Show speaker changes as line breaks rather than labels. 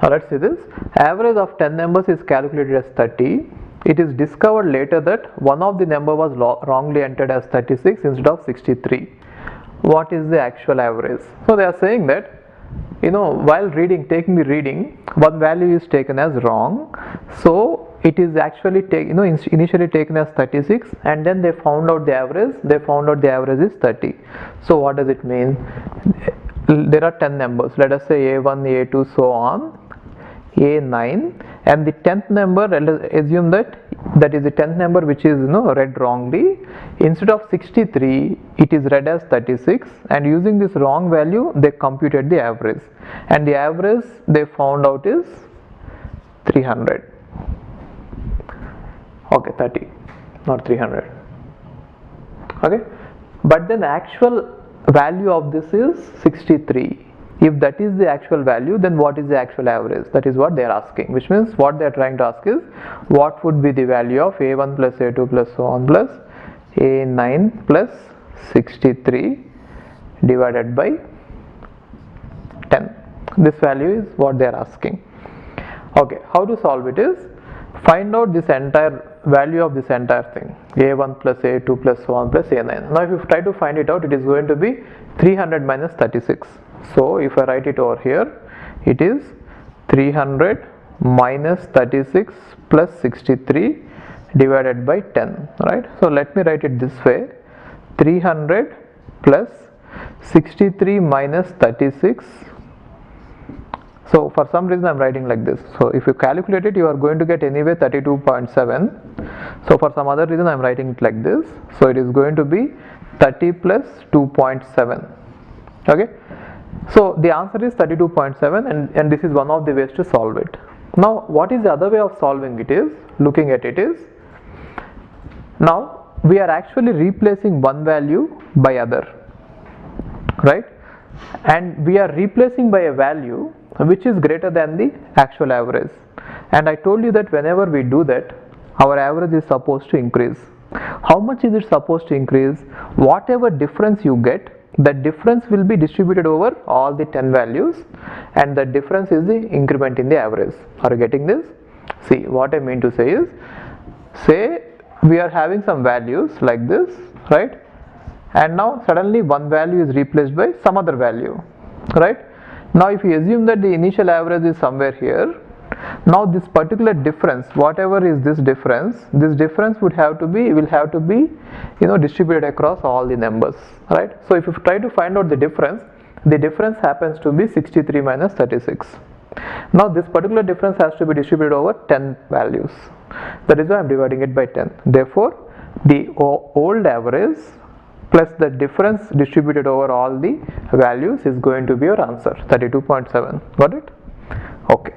Now let's see this. Average of 10 numbers is calculated as 30. It is discovered later that one of the number was wrongly entered as 36 instead of 63. What is the actual average? So they are saying that, while taking the reading, one value is taken as wrong. So it is actually initially taken as 36, and then they found out the average. They found out the average is 30. So what does it mean? There are 10 numbers. Let us say A1, A2, so on, A9, and the 10th number, let us assume that is the 10th number which is read wrongly. Instead of 63, it is read as 36, and using this wrong value they computed the average, and the average they found out is 300. Okay, 30, not 300. Okay, but then actual value of this is 63. If that is the actual value, then what is the actual average? That is what they are asking, which means what they are trying to ask is what would be the value of A1 plus A2 plus so on plus A9 plus 63 divided by 10. This value is what they are asking. Okay, how to solve it is, find out this entire value of this entire thing, A1 plus A2 plus so on plus A9. Now if you try to find it out, it is going to be 300 minus 36. So if I write it over here, it is 300 minus 36 plus 63 divided by 10, right? So let me write it this way, 300 plus 63 minus 36. So for some reason I am writing like this. So if you calculate it, you are going to get anyway 32.7. So for some other reason I am writing it like this. So it is going to be 30 plus 2.7. Okay. So the answer is 32.7, and this is one of the ways to solve it. Now what is the other way of solving it is, looking at it is, now we are actually replacing one value by other, right? And we are replacing by a value which is greater than the actual average. And I told you that whenever we do that, our average is supposed to increase. How much is it supposed to increase? Whatever difference you get, that difference will be distributed over all the 10 values, and the difference is the increment in the average. Are you getting this? See, what I mean to say is, say we are having some values like this, right? And now suddenly one value is replaced by some other value, right? Now if you assume that the initial average is somewhere here, now this particular difference, whatever is this difference will have to be distributed across all the numbers, right? So if you try to find out the difference happens to be 63 minus 36. Now this particular difference has to be distributed over 10 values. That is why I am dividing it by 10. Therefore the old average plus the difference distributed over all the values is going to be your answer, 32.7. Got it? Okay.